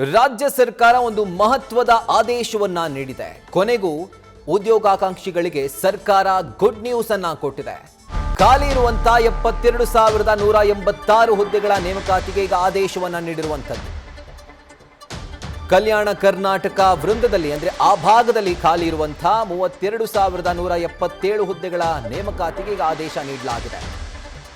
ರಾಜ್ಯ ಸರ್ಕಾರ ಒಂದು ಮಹತ್ವದ ಆದೇಶವನ್ನ ನೀಡಿದೆ. ಕೊನೆಗೂ ಉದ್ಯೋಗಾಕಾಂಕ್ಷಿಗಳಿಗೆ ಸರ್ಕಾರ ಗುಡ್ ನ್ಯೂಸ್ ಅನ್ನ ಕೊಟ್ಟಿದೆ. ಖಾಲಿ ಇರುವಂತಹ 72,186 ಹುದ್ದೆಗಳ ನೇಮಕಾತಿಗೆ ಈಗ ಆದೇಶವನ್ನ ನೀಡಿರುವಂತದ್ದು. ಕಲ್ಯಾಣ ಕರ್ನಾಟಕ ವೃಂದದಲ್ಲಿ ಅಂದ್ರೆ ಆ ಭಾಗದಲ್ಲಿ ಖಾಲಿ ಇರುವಂತಹ 32,177 ಹುದ್ದೆಗಳ ನೇಮಕಾತಿಗೆ ಈಗ ಆದೇಶ ನೀಡಲಾಗಿದೆ.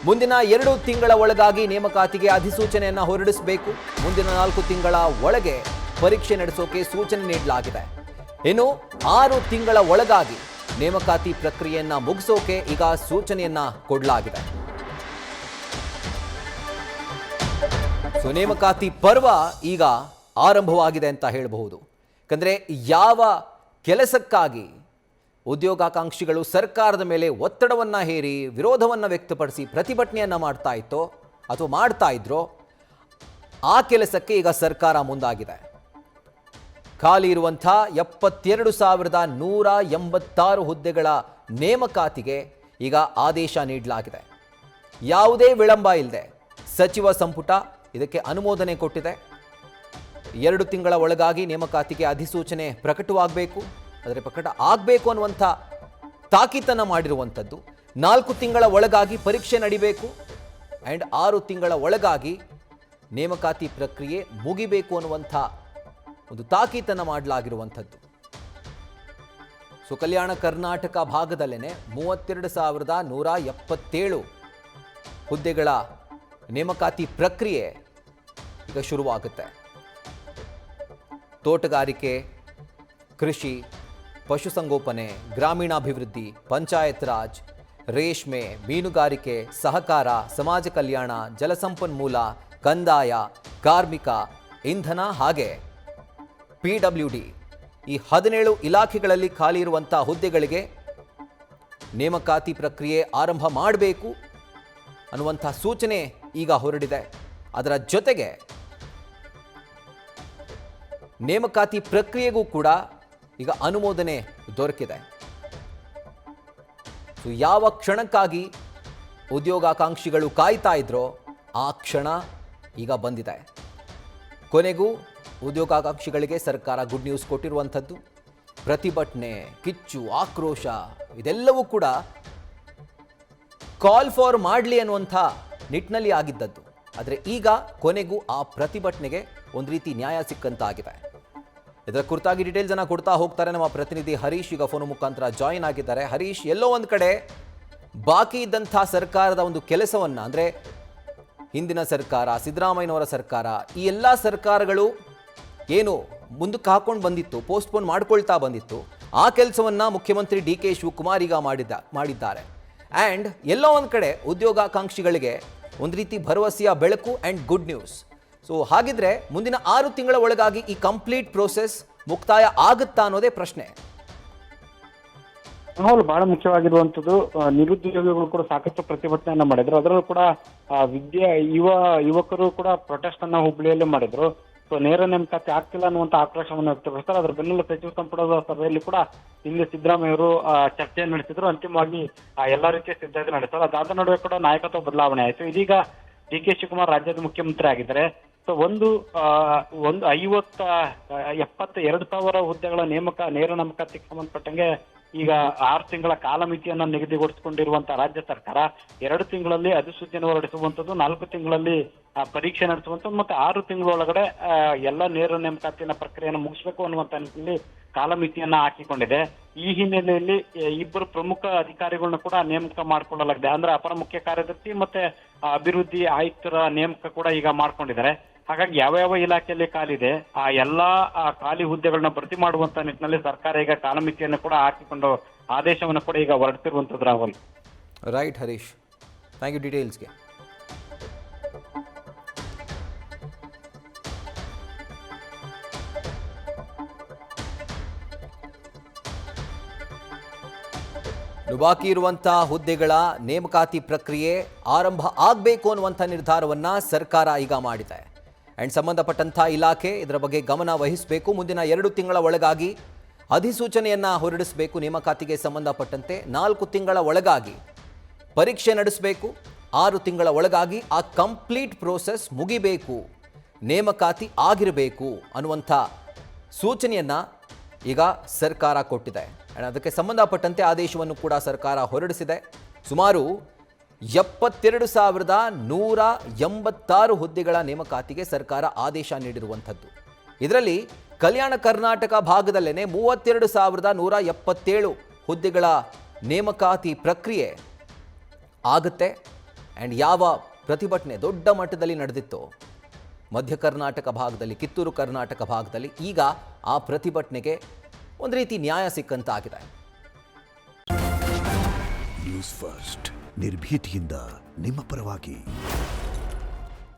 ಮುಂದಿನ 2 ತಿಂಗಳ ಒಳಗಾಗಿ ನೇಮಕಾತಿಗೆ ಅಧಿಸೂಚನೆಯನ್ನ ಹೊರಡಿಸಬೇಕು. ಮುಂದಿನ 4 ತಿಂಗಳ ಒಳಗೆ ಪರೀಕ್ಷೆ ನಡೆಸೋಕೆ ಸೂಚನೆ ನೀಡಲಾಗಿದೆ. ಇನ್ನು 6 ತಿಂಗಳ ಒಳಗಾಗಿ ನೇಮಕಾತಿ ಪ್ರಕ್ರಿಯೆಯನ್ನ ಮುಗಿಸೋಕೆ ಈಗ ಸೂಚನೆಯನ್ನ ಕೊಡಲಾಗಿದೆ. ನೇಮಕಾತಿ ಪರ್ವ ಈಗ ಆರಂಭವಾಗಿದೆ ಅಂತ ಹೇಳಬಹುದು. ಯಾಕಂದ್ರೆ ಯಾವ ಕೆಲಸಕ್ಕಾಗಿ ಉದ್ಯೋಗಾಕಾಂಕ್ಷಿಗಳು ಸರ್ಕಾರದ ಮೇಲೆ ಒತ್ತಡವನ್ನ ಹೇರಿ ವಿರೋಧವನ್ನ ವ್ಯಕ್ತಪಡಿಸಿ ಪ್ರತಿಭಟನೆಯನ್ನ ಮಾಡ್ತಾ ಇದ್ರೋ ಆ ಕೆಲಸಕ್ಕೆ ಈಗ ಸರ್ಕಾರ ಮುಂದಾಗಿದೆ. ಖಾಲಿ ಇರುವಂತಹ 72,186 ಹುದ್ದೆಗಳ ನೇಮಕಾತಿಗೆ ಈಗ ಆದೇಶ ನೀಡಲಾಗಿದೆ. ಯಾವುದೇ ವಿಳಂಬ ಇಲ್ಲದೆ ಸಚಿವ ಸಂಪುಟ ಇದಕ್ಕೆ ಅನುಮೋದನೆ ಕೊಟ್ಟಿದೆ. 2 ತಿಂಗಳ ಒಳಗಾಗಿ ನೇಮಕಾತಿಗೆ ಅಧಿಸೂಚನೆ ಪ್ರಕಟವಾಗಬೇಕು, ಆದರೆ ಪ್ರಕಟ ಆಗಬೇಕು ಅನ್ನುವಂಥ ತಾಕೀತನ್ನು ಮಾಡಿರುವಂಥದ್ದು. 4 ತಿಂಗಳ ಒಳಗಾಗಿ ಪರೀಕ್ಷೆ ನಡಿಬೇಕು ಆ್ಯಂಡ್ 6 ತಿಂಗಳ ಒಳಗಾಗಿ ನೇಮಕಾತಿ ಪ್ರಕ್ರಿಯೆ ಮುಗಿಬೇಕು ಅನ್ನುವಂಥ ಒಂದು ತಾಕೀತನ್ನು ಮಾಡಲಾಗಿರುವಂಥದ್ದು. ಕಲ್ಯಾಣ ಕರ್ನಾಟಕ ಭಾಗದಲ್ಲೇನೆ 32,177 ಹುದ್ದೆಗಳ ನೇಮಕಾತಿ ಪ್ರಕ್ರಿಯೆ ಈಗ ಶುರುವಾಗುತ್ತೆ. ತೋಟಗಾರಿಕೆ, ಕೃಷಿ, ಪಶುಸಂಗೋಪನೆ, ಗ್ರಾಮೀಣಾಭಿವೃದ್ಧಿ, ಪಂಚಾಯತ್ ರಾಜ್, ರೇಷ್ಮೆ, ಮೀನುಗಾರಿಕೆ, ಸಹಕಾರ, ಸಮಾಜ ಕಲ್ಯಾಣ, ಜಲಸಂಪನ್ಮೂಲ, ಕಂದಾಯ, ಕಾರ್ಮಿಕ, ಇಂಧನ ಹಾಗೆ PWD ಈ 17 ಇಲಾಖೆಗಳಲ್ಲಿ ಖಾಲಿ ಇರುವಂತಹ ಹುದ್ದೆಗಳಿಗೆ ನೇಮಕಾತಿ ಪ್ರಕ್ರಿಯೆ ಆರಂಭ ಮಾಡಬೇಕು ಅನ್ನುವಂಥ ಸೂಚನೆ ಈಗ ಹೊರಡಿದೆ. ಅದರ ಜೊತೆಗೆ ನೇಮಕಾತಿ ಪ್ರಕ್ರಿಯೆಗೂ ಕೂಡ ಈಗ ಅನುಮೋದನೆ ದೊರಕಿದೆ. ಯಾವ ಕ್ಷಣಕ್ಕಾಗಿ ಉದ್ಯೋಗಾಕಾಂಕ್ಷಿಗಳು ಕಾಯ್ತಾ ಇದ್ರೋ ಆ ಕ್ಷಣ ಈಗ ಬಂದಿದೆ. ಕೊನೆಗೂ ಉದ್ಯೋಗಾಕಾಂಕ್ಷಿಗಳಿಗೆ ಸರ್ಕಾರ ಗುಡ್ ನ್ಯೂಸ್ ಕೊಟ್ಟಿರುವಂಥದ್ದು. ಪ್ರತಿಭಟನೆ, ಕಿಚ್ಚು, ಆಕ್ರೋಶ ಇದೆಲ್ಲವೂ ಕೂಡ ಕಾಲ್ ಫಾರ್ ಮಾಡಲಿ ಅನ್ನುವಂಥ ನಿಟ್ಟಿನಲ್ಲಿ ಆಗಿದ್ದದ್ದು. ಆದರೆ ಈಗ ಕೊನೆಗೂ ಆ ಪ್ರತಿಭಟನೆಗೆ ಒಂದು ರೀತಿ ನ್ಯಾಯ ಸಿಕ್ಕಂತಾಗಿದೆ. ಇದರ ಕುರಿತಾಗಿ ಡೀಟೇಲ್ಸ್ ಅನ್ನ ಕೊಡ್ತಾ ಹೋಗ್ತಾರೆ ನಮ್ಮ ಪ್ರತಿನಿಧಿ ಹರೀಶ್. ಈಗ ಫೋನ್ ಮುಖಾಂತರ ಜಾಯಿನ್ ಆಗಿದ್ದಾರೆ. ಹರೀಶ್, ಎಲ್ಲೋ ಒಂದು ಕಡೆ ಬಾಕಿ ಇದ್ದಂಥ ಸರ್ಕಾರದ ಒಂದು ಕೆಲಸವನ್ನ ಅಂದ್ರೆ ಹಿಂದಿನ ಸರ್ಕಾರ, ಸಿದ್ದರಾಮಯ್ಯನವರ ಸರ್ಕಾರ, ಈ ಎಲ್ಲ ಸರ್ಕಾರಗಳು ಏನು ಮುಂದಕ್ಕೆ ಹಾಕೊಂಡು ಬಂದಿತ್ತು, ಪೋಸ್ಟ್ಪೋನ್ ಮಾಡ್ಕೊಳ್ತಾ ಬಂದಿತ್ತು, ಆ ಕೆಲಸವನ್ನ ಮುಖ್ಯಮಂತ್ರಿ DK ಶಿವಕುಮಾರ್ ಈಗ ಮಾಡಿದ್ದಾರೆ. ಆ್ಯಂಡ್ ಎಲ್ಲೋ ಒಂದು ಕಡೆ ಉದ್ಯೋಗಾಕಾಂಕ್ಷಿಗಳಿಗೆ ಒಂದು ರೀತಿ ಭರವಸೆಯ ಬೆಳಕು ಆ್ಯಂಡ್ ಗುಡ್ ನ್ಯೂಸ್. ಹಾಗಿದ್ರೆ ಮುಂದಿನ 6 ತಿಂಗಳ ಒಳಗಾಗಿ ಈ ಕಂಪ್ಲೀಟ್ ಪ್ರೋಸೆಸ್ ಮುಕ್ತಾಯ ಆಗುತ್ತಾ ಅನ್ನೋದೇ ಪ್ರಶ್ನೆ. ಹೌದು, ಬಹಳ ಮುಖ್ಯವಾಗಿರುವಂತದ್ದು. ನಿರುದ್ಯೋಗಿಗಳು ಕೂಡ ಸಾಕಷ್ಟು ಪ್ರತಿಭಟನೆಯನ್ನ ಮಾಡಿದ್ರು. ಅದರಲ್ಲೂ ಕೂಡ ಯುವಕರು ಕೂಡ ಪ್ರೊಟೆಸ್ಟ್ ಅನ್ನ ಹುಬ್ಬಳ್ಳಿಯಲ್ಲಿ ಮಾಡಿದ್ರು. ನೇರ ನೇಮಕಾತಿ ಆಗ್ತಿಲ್ಲ ಅನ್ನುವಂತ ಆಕ್ರೋಶವನ್ನು ವ್ಯಕ್ತಪಡಿಸ್ತಾರೆ. ಅದರ ಬೆನ್ನೆಲ್ಲ ಸಚಿವ ಸಂಪುಟದ ಸಭೆಯಲ್ಲಿ ಕೂಡ ಇಲ್ಲಿ ಸಿದ್ದರಾಮಯ್ಯವರು ಚರ್ಚೆಯನ್ನು ನಡೆಸಿದ್ರು. ಅಂತಿಮವಾಗಿ ಎಲ್ಲಾ ರೀತಿಯ ಸಿದ್ಧತೆ ನಡೆಸ್ತಾರೆ. ಅದಾದ ನಡುವೆ ಕೂಡ ನಾಯಕತ್ವ ಬದಲಾವಣೆ ಆಯಿತು. ಇದೀಗ DK ಶಿವಕುಮಾರ್ ರಾಜ್ಯದ ಮುಖ್ಯಮಂತ್ರಿ ಆಗಿದ್ದಾರೆ. ಒಂದು 72,000 ಹುದ್ದೆಗಳ ನೇರ ನೇಮಕಾತಿಗೆ ಸಂಬಂಧಪಟ್ಟಂಗೆ ಈಗ 6 ತಿಂಗಳ ಕಾಲಮಿತಿಯನ್ನ ನಿಗದಿಗೊಳಿಸಿಕೊಂಡಿರುವಂತಹ ರಾಜ್ಯ ಸರ್ಕಾರ 2 ತಿಂಗಳಲ್ಲಿ ಅಧಿಸೂಚನೆ ಹೊರಡಿಸುವಂತದ್ದು, 4 ತಿಂಗಳಲ್ಲಿ ಪರೀಕ್ಷೆ ನಡೆಸುವಂತದ್ದು ಮತ್ತೆ 6 ತಿಂಗಳೊಳಗಡೆ ಎಲ್ಲ ನೇರ ನೇಮಕಾತಿನ ಪ್ರಕ್ರಿಯೆಯನ್ನು ಮುಗಿಸಬೇಕು ಅನ್ನುವಂತ ನಿಟ್ಟಿನಲ್ಲಿ ಕಾಲಮಿತಿಯನ್ನ ಹಾಕಿಕೊಂಡಿದೆ. ಈ ಹಿನ್ನೆಲೆಯಲ್ಲಿ 2 ಪ್ರಮುಖ ಅಧಿಕಾರಿಗಳನ್ನ ಕೂಡ ನೇಮಕ ಮಾಡಿಕೊಳ್ಳಲಾಗಿದೆ. ಅಂದ್ರೆ ಅಪರ ಮುಖ್ಯ ಕಾರ್ಯದರ್ಶಿ ಮತ್ತೆ ಅಭಿವೃದ್ಧಿ ಆಯುಕ್ತರ ನೇಮಕ ಕೂಡ ಈಗ ಮಾಡ್ಕೊಂಡಿದ್ದಾರೆ. ಹಾಗಾಗಿ ಯಾವ ಇಲಾಖೆಯಲ್ಲಿ ಖಾಲಿದೆ ಆ ಎಲ್ಲಾ ಖಾಲಿ ಹುದ್ದೆಗಳನ್ನ ಭರ್ತಿ ಮಾಡುವಂತ ನಿಟ್ಟಿನಲ್ಲಿ ಸರ್ಕಾರ ಈಗ ಕಾಲಮಿತಿಯನ್ನು ಕೂಡ ಹಾಕಿಕೊಂಡು ಆದೇಶವನ್ನು ಕೂಡ ಈಗ ಹೊರಡಿಸಿರುವಂತದ್ದು. Rahul, right Harish, thank you ಡೀಟೇಲ್ಸ್ಗೆ. ಬಾಕಿ ಇರುವಂತಹ ಹುದ್ದೆಗಳ ನೇಮಕಾತಿ ಪ್ರಕ್ರಿಯೆ ಆರಂಭ ಆಗಬೇಕು ಅನ್ನುವಂಥ ನಿರ್ಧಾರವನ್ನ ಸರ್ಕಾರ ಈಗ ಮಾಡಿದೆ. ಆ್ಯಂಡ್ ಸಂಬಂಧಪಟ್ಟಂಥ ಇಲಾಖೆ ಇದರ ಬಗ್ಗೆ ಗಮನ ವಹಿಸಬೇಕು. ಮುಂದಿನ 2 ತಿಂಗಳ ಒಳಗಾಗಿ ಅಧಿಸೂಚನೆಯನ್ನ ಹೊರಡಿಸಬೇಕು. ನೇಮಕಾತಿಗೆ ಸಂಬಂಧಪಟ್ಟಂತೆ 4 ತಿಂಗಳ ಒಳಗಾಗಿ ಪರೀಕ್ಷೆ ನಡೆಸಬೇಕು. 6 ತಿಂಗಳ ಒಳಗಾಗಿ ಆ ಕಂಪ್ಲೀಟ್ ಪ್ರೋಸೆಸ್ ಮುಗಿಬೇಕು. ನೇಮಕಾತಿ ಆಗಿರಬೇಕು ಅನ್ನುವಂಥ ಸೂಚನೆಯನ್ನು ಈಗ ಸರ್ಕಾರ ಕೊಟ್ಟಿದೆ. And ಅದಕ್ಕೆ ಸಂಬಂಧಪಟ್ಟಂತೆ ಆದೇಶವನ್ನು ಕೂಡ ಸರ್ಕಾರ ಹೊರಡಿಸಿದೆ. ಸುಮಾರು 72,186 ಹುದ್ದೆಗಳ ನೇಮಕಾತಿಗೆ ಸರ್ಕಾರ ಆದೇಶ ನೀಡಿರುವಂಥದ್ದು. ಇದರಲ್ಲಿ ಕಲ್ಯಾಣ ಕರ್ನಾಟಕ ಭಾಗದಲ್ಲೇ 32,177 ಹುದ್ದೆಗಳ ನೇಮಕಾತಿ ಪ್ರಕ್ರಿಯೆ ಆಗುತ್ತೆ. ಆ್ಯಂಡ್ ಯಾವ ಪ್ರತಿಭಟನೆ ದೊಡ್ಡ ಮಟ್ಟದಲ್ಲಿ ನಡೆದಿತ್ತು ಮಧ್ಯ ಕರ್ನಾಟಕ ಭಾಗದಲ್ಲಿ, ಕಿತ್ತೂರು ಕರ್ನಾಟಕ ಭಾಗದಲ್ಲಿ, ಈಗ ಆ ಪ್ರತಿಭಟನೆಗೆ ಒಂದು ರೀತಿ ನ್ಯಾಯ ಸಿಕ್ಕಂತಾಗಿದೆ. ನ್ಯೂಸ್ ಫಸ್ಟ್ ನಿರ್ಭೀತಿಯಿಂದ ನಿಮ್ಮ ಪರವಾಗಿ.